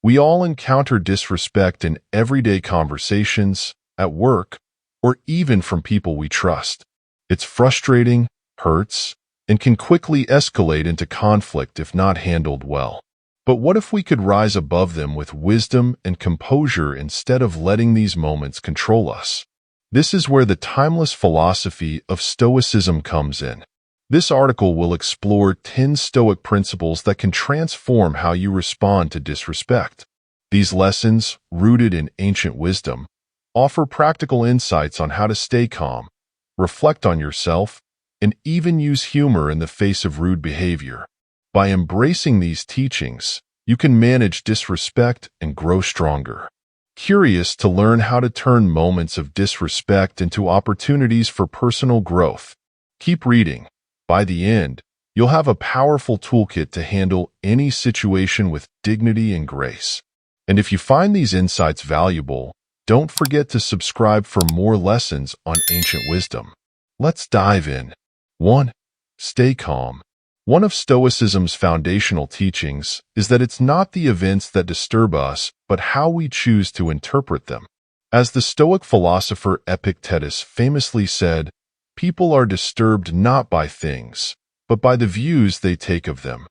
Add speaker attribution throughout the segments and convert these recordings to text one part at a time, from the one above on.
Speaker 1: We all encounter disrespect in everyday conversations, at work, or even from people we trust. It's frustrating, hurts, and can quickly escalate into conflict if not handled well. But what if we could rise above them with wisdom and composure instead of letting these moments control us? This is where the timeless philosophy of Stoicism comes in. This article will explore 10 Stoic principles that can transform how you respond to disrespect. These lessons, rooted in ancient wisdom, offer practical insights on how to stay calm, reflect on yourself, and even use humor in the face of rude behavior. By embracing these teachings, you can manage disrespect and grow stronger. Curious to learn how to turn moments of disrespect into opportunities for personal growth? Keep reading. By the end, you'll have a powerful toolkit to handle any situation with dignity and grace. And if you find these insights valuable, don't forget to subscribe for more lessons on ancient wisdom. Let's dive in. 1. Stay calm. One of Stoicism's foundational teachings is that it's not the events that disturb us, but how we choose to interpret them. As the Stoic philosopher Epictetus famously said, people are disturbed not by things, but by the views they take of them.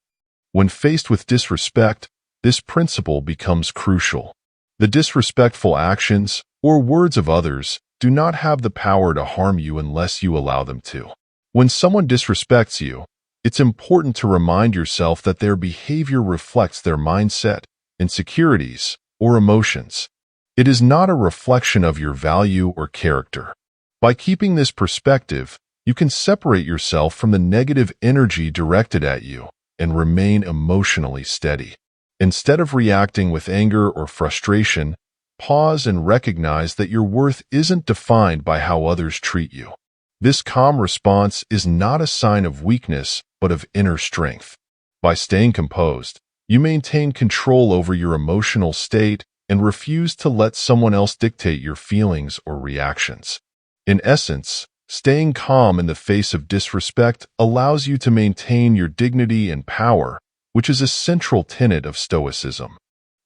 Speaker 1: When faced with disrespect, this principle becomes crucial. The disrespectful actions or words of others do not have the power to harm you unless you allow them to. When someone disrespects you, it's important to remind yourself that their behavior reflects their mindset, insecurities, or emotions. It is not a reflection of your value or character. By keeping this perspective, you can separate yourself from the negative energy directed at you and remain emotionally steady. Instead of reacting with anger or frustration, pause and recognize that your worth isn't defined by how others treat you. This calm response is not a sign of weakness, but of inner strength. By staying composed, you maintain control over your emotional state and refuse to let someone else dictate your feelings or reactions. In essence, staying calm in the face of disrespect allows you to maintain your dignity and power, which is a central tenet of Stoicism.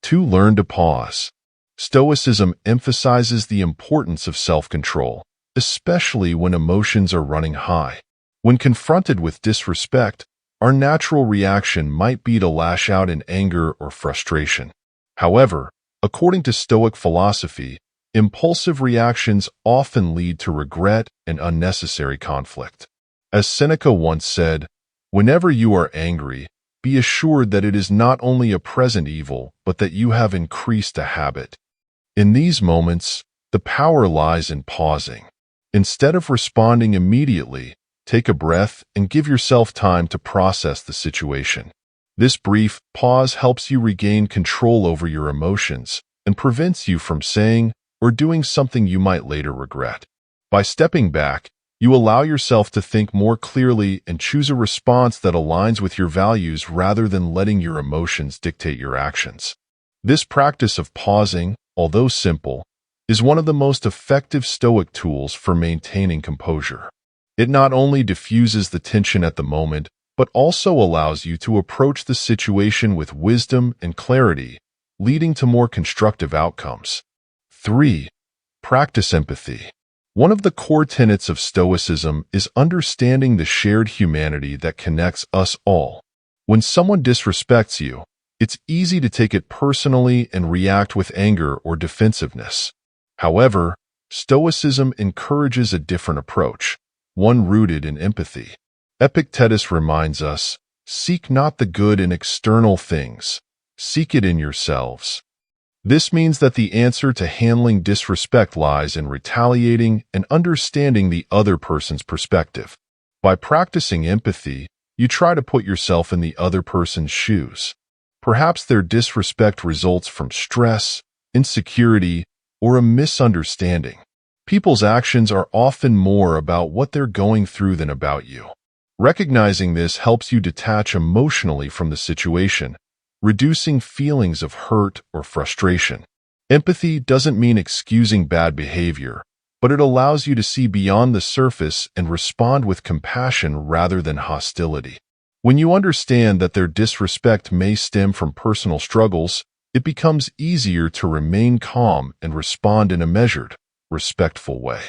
Speaker 1: 2. Learn to pause. Stoicism emphasizes the importance of self-control, especially when emotions are running high. When confronted with disrespect, our natural reaction might be to lash out in anger or frustration. However, according to Stoic philosophy, impulsive reactions often lead to regret and unnecessary conflict. As Seneca once said, "Whenever you are angry, be assured that it is not only a present evil, but that you have increased a habit." In these moments, the power lies in pausing. Instead of responding immediately, take a breath and give yourself time to process the situation. This brief pause helps you regain control over your emotions and prevents you from saying or doing something you might later regret. By stepping back, you allow yourself to think more clearly and choose a response that aligns with your values rather than letting your emotions dictate your actions. This practice of pausing, although simple, is one of the most effective Stoic tools for maintaining composure. It not only diffuses the tension at the moment, but also allows you to approach the situation with wisdom and clarity, leading to more constructive outcomes. 3. Practice empathy. One of the core tenets of Stoicism is understanding the shared humanity that connects us all. When someone disrespects you, it's easy to take it personally and react with anger or defensiveness. However, Stoicism encourages a different approach, one rooted in empathy. Epictetus reminds us, "Seek not the good in external things, seek it in yourselves." This means that the answer to handling disrespect lies in retaliating and understanding the other person's perspective. By practicing empathy, you try to put yourself in the other person's shoes. Perhaps their disrespect results from stress, insecurity, or a misunderstanding. People's actions are often more about what they're going through than about you. Recognizing this helps you detach emotionally from the situation, reducing feelings of hurt or frustration. Empathy doesn't mean excusing bad behavior, but it allows you to see beyond the surface and respond with compassion rather than hostility. When you understand that their disrespect may stem from personal struggles, it becomes easier to remain calm and respond in a measured, respectful way.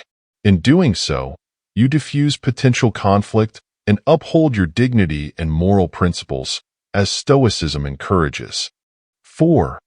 Speaker 1: In doing so, you diffuse potential conflict and uphold your dignity and moral principles, as Stoicism encourages. 4.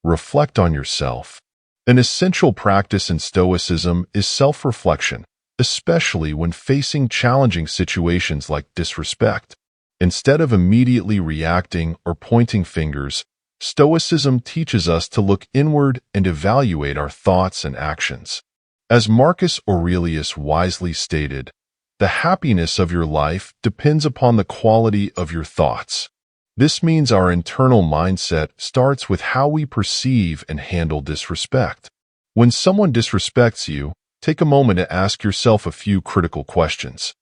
Speaker 1: Reflect on yourself. An essential practice in Stoicism is self-reflection, especially when facing challenging situations like disrespect. Instead of immediately reacting or pointing fingers, Stoicism teaches us to look inward and evaluate our thoughts and actions. As Marcus Aurelius wisely stated, the happiness of your life depends upon the quality of your thoughts. This means our internal mindset starts with how we perceive and handle disrespect. When someone disrespects you, take a moment to ask yourself a few critical questions.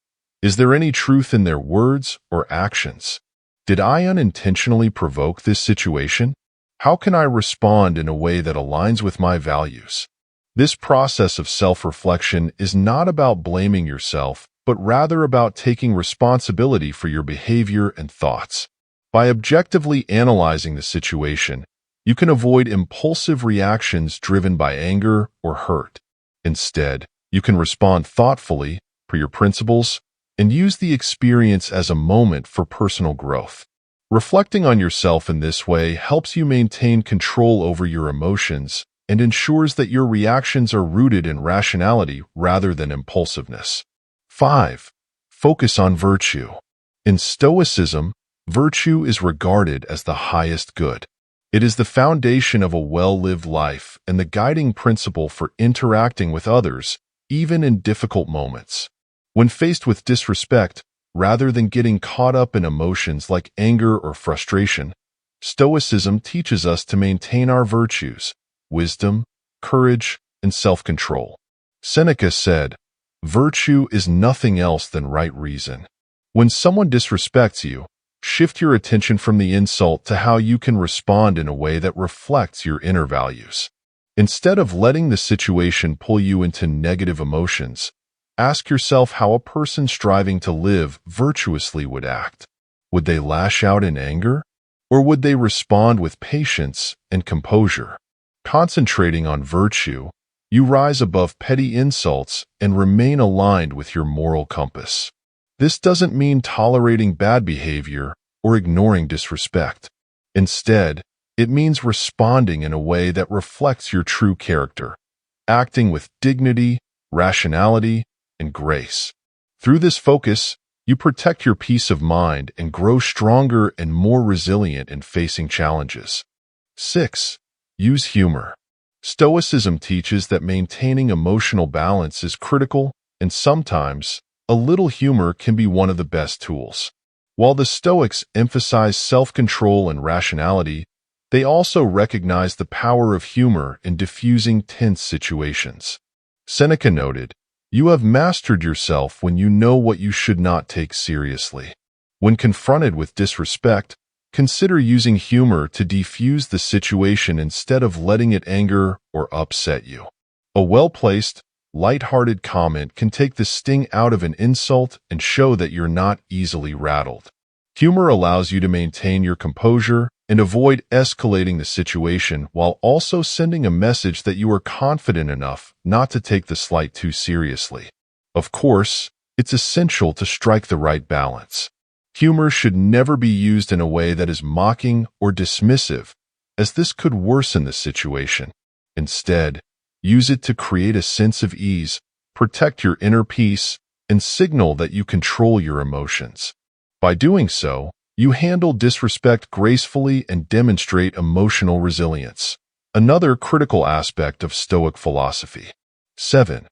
Speaker 1: Is there any truth in their words or actions? Did I unintentionally provoke this situation? How can I respond in a way that aligns with my values? This process of self-reflection is not about blaming yourself, but rather about taking responsibility for your behavior and thoughts. By objectively analyzing the situation, you can avoid impulsive reactions driven by anger or hurt. Instead, you can respond thoughtfully for your principles and use the experience as a moment for personal growth. Reflecting on yourself in this way helps you maintain control over your emotions and ensures that your reactions are rooted in rationality rather than impulsiveness. 5. Focus on virtue. In Stoicism, virtue is regarded as the highest good. It is the foundation of a well-lived life and the guiding principle for interacting with others, even in difficult moments. When faced with disrespect, rather than getting caught up in emotions like anger or frustration, Stoicism teaches us to maintain our virtues, wisdom, courage, and self-control. Seneca said, "Virtue is nothing else than right reason." When someone disrespects you, shift your attention from the insult to how you can respond in a way that reflects your inner values. Instead of letting the situation pull you into negative emotions, ask yourself how a person striving to live virtuously would act. Would they lash out in anger? Or would they respond with patience and composure? Concentrating on virtue, you rise above petty insults and remain aligned with your moral compass. This doesn't mean tolerating bad behavior or ignoring disrespect. Instead, it means responding in a way that reflects your true character, acting with dignity, rationality, and grace. Through this focus, you protect your peace of mind and grow stronger and more resilient in facing challenges. 6. Use humor. Stoicism teaches that maintaining emotional balance is critical, and sometimes, a little humor can be one of the best tools. While the Stoics emphasize self-control and rationality, they also recognize the power of humor in diffusing tense situations. Seneca noted, "You have mastered yourself when you know what you should not take seriously." When confronted with disrespect, consider using humor to defuse the situation instead of letting it anger or upset you. A well-placed, light-hearted comment can take the sting out of an insult and show that you're not easily rattled. Humor allows you to maintain your composure and avoid escalating the situation while also sending a message that you are confident enough not to take the slight too seriously. Of course, it's essential to strike the right balance. Humor should never be used in a way that is mocking or dismissive, as this could worsen the situation. Instead, use it to create a sense of ease, protect your inner peace, and signal that you control your emotions. By doing so, you handle disrespect gracefully and demonstrate emotional resilience. Another critical aspect of Stoic philosophy. 7.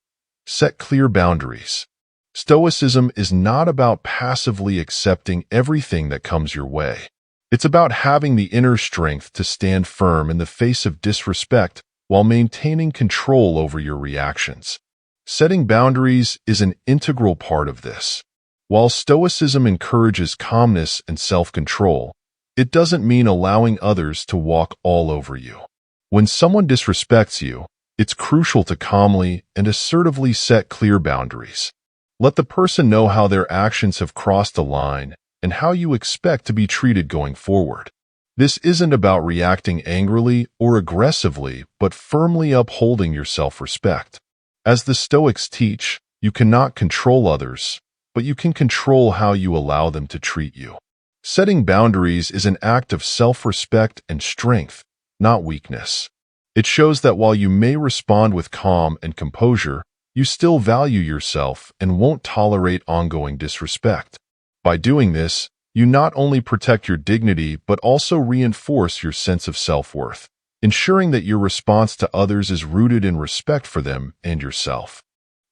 Speaker 1: Set clear boundaries. Stoicism is not about passively accepting everything that comes your way. It's about having the inner strength to stand firm in the face of disrespect while maintaining control over your reactions. Setting boundaries is an integral part of this. While Stoicism encourages calmness and self-control, it doesn't mean allowing others to walk all over you. When someone disrespects you, it's crucial to calmly and assertively set clear boundaries. Let the person know how their actions have crossed a line and how you expect to be treated going forward. This isn't about reacting angrily or aggressively, but firmly upholding your self-respect. As the Stoics teach, you cannot control others, but you can control how you allow them to treat you. Setting boundaries is an act of self-respect and strength, not weakness. It shows that while you may respond with calm and composure, you still value yourself and won't tolerate ongoing disrespect. By doing this, you not only protect your dignity but also reinforce your sense of self-worth, ensuring that your response to others is rooted in respect for them and yourself.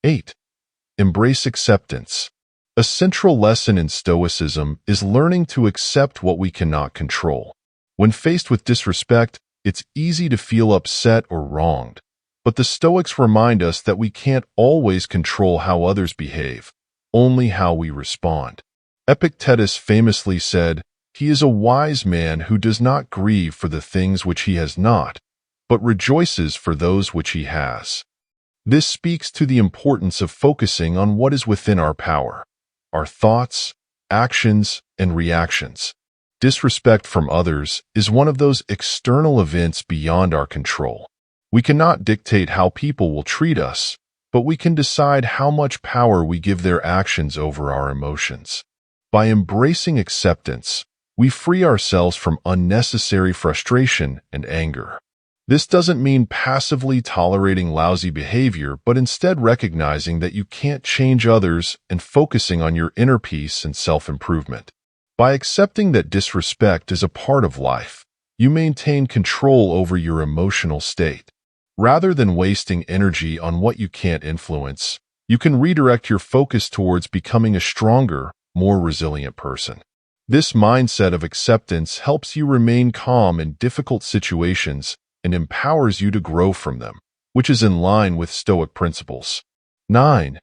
Speaker 1: 8. Embrace acceptance. A central lesson in Stoicism is learning to accept what we cannot control. When faced with disrespect, it's easy to feel upset or wronged, but the Stoics remind us that we can't always control how others behave, only how we respond. Epictetus famously said, "He is a wise man who does not grieve for the things which he has not, but rejoices for those which he has." This speaks to the importance of focusing on what is within our power, our thoughts, actions, and reactions. Disrespect from others is one of those external events beyond our control. We cannot dictate how people will treat us, but we can decide how much power we give their actions over our emotions. By embracing acceptance, we free ourselves from unnecessary frustration and anger. This doesn't mean passively tolerating lousy behavior, but instead recognizing that you can't change others and focusing on your inner peace and self-improvement. By accepting that disrespect is a part of life, you maintain control over your emotional state. Rather than wasting energy on what you can't influence, you can redirect your focus towards becoming a stronger, more resilient person. This mindset of acceptance helps you remain calm in difficult situations and empowers you to grow from them, which is in line with Stoic principles. 9.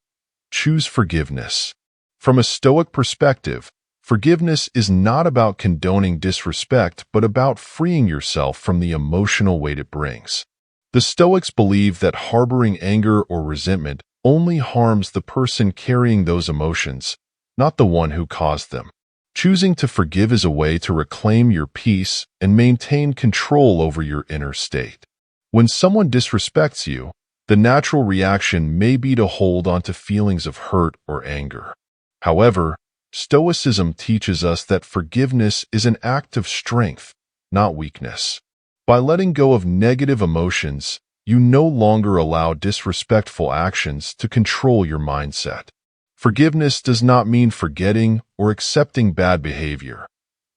Speaker 1: Choose forgiveness. From a Stoic perspective, forgiveness is not about condoning disrespect, but about freeing yourself from the emotional weight it brings. The Stoics believe that harboring anger or resentment only harms the person carrying those emotions, not the one who caused them. Choosing to forgive is a way to reclaim your peace and maintain control over your inner state. When someone disrespects you, the natural reaction may be to hold on to feelings of hurt or anger. However, Stoicism teaches us that forgiveness is an act of strength, not weakness. By letting go of negative emotions, you no longer allow disrespectful actions to control your mindset. Forgiveness does not mean forgetting or accepting bad behavior.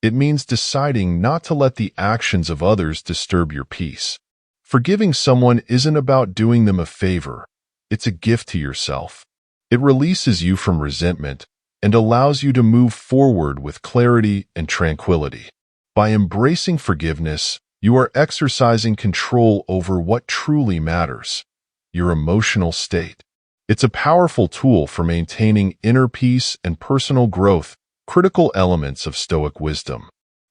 Speaker 1: It means deciding not to let the actions of others disturb your peace. Forgiving someone isn't about doing them a favor. It's a gift to yourself. It releases you from resentment and allows you to move forward with clarity and tranquility. By embracing forgiveness, you are exercising control over what truly matters, your emotional state. It's a powerful tool for maintaining inner peace and personal growth, critical elements of Stoic wisdom.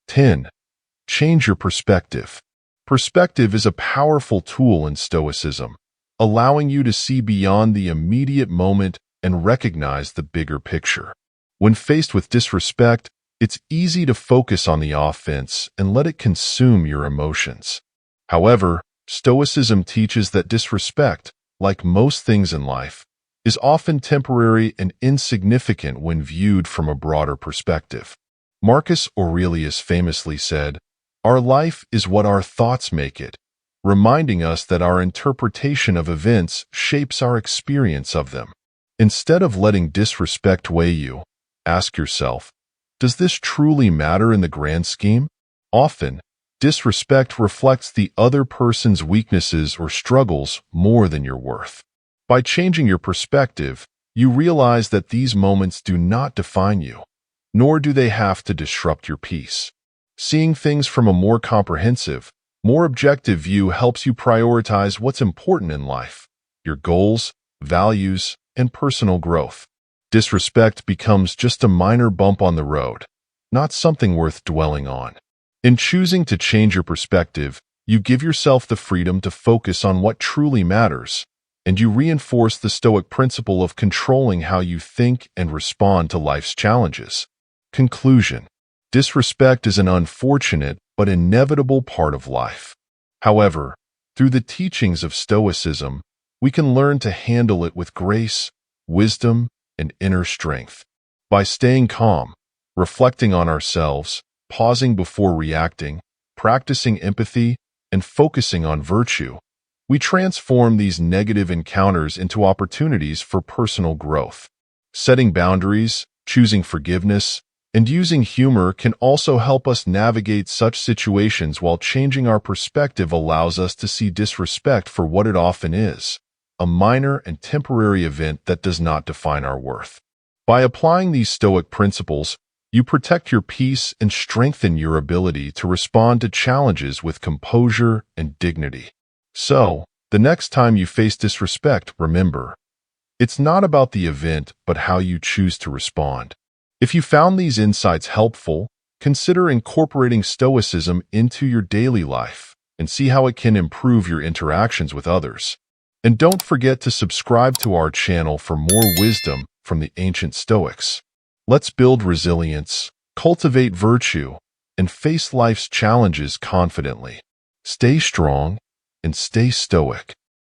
Speaker 1: 10. Change your perspective. Perspective is a powerful tool in Stoicism, allowing you to see beyond the immediate moment and recognize the bigger picture. When faced with disrespect, it's easy to focus on the offense and let it consume your emotions. However, Stoicism teaches that disrespect, like most things in life, is often temporary and insignificant when viewed from a broader perspective. Marcus Aurelius famously said, "Our life is what our thoughts make it," reminding us that our interpretation of events shapes our experience of them. Instead of letting disrespect weigh you, ask yourself, does this truly matter in the grand scheme? Often, disrespect reflects the other person's weaknesses or struggles more than your worth. By changing your perspective, you realize that these moments do not define you, nor do they have to disrupt your peace. Seeing things from a more comprehensive, more objective view helps you prioritize what's important in life, your goals, values, and personal growth. Disrespect becomes just a minor bump on the road, not something worth dwelling on. In choosing to change your perspective, you give yourself the freedom to focus on what truly matters, and you reinforce the Stoic principle of controlling how you think and respond to life's challenges. Conclusion: disrespect is an unfortunate but inevitable part of life. However, through the teachings of Stoicism, we can learn to handle it with grace, wisdom, and inner strength. By staying calm, reflecting on ourselves, pausing before reacting, practicing empathy, and focusing on virtue, we transform these negative encounters into opportunities for personal growth. Setting boundaries, choosing forgiveness, and using humor can also help us navigate such situations, while changing our perspective allows us to see disrespect for what it often is, a minor and temporary event that does not define our worth. By applying these Stoic principles, you protect your peace and strengthen your ability to respond to challenges with composure and dignity. So, the next time you face disrespect, remember, it's not about the event, but how you choose to respond. If you found these insights helpful, consider incorporating Stoicism into your daily life and see how it can improve your interactions with others. And don't forget to subscribe to our channel for more wisdom from the ancient Stoics. Let's build resilience, cultivate virtue, and face life's challenges confidently. Stay strong and stay stoic.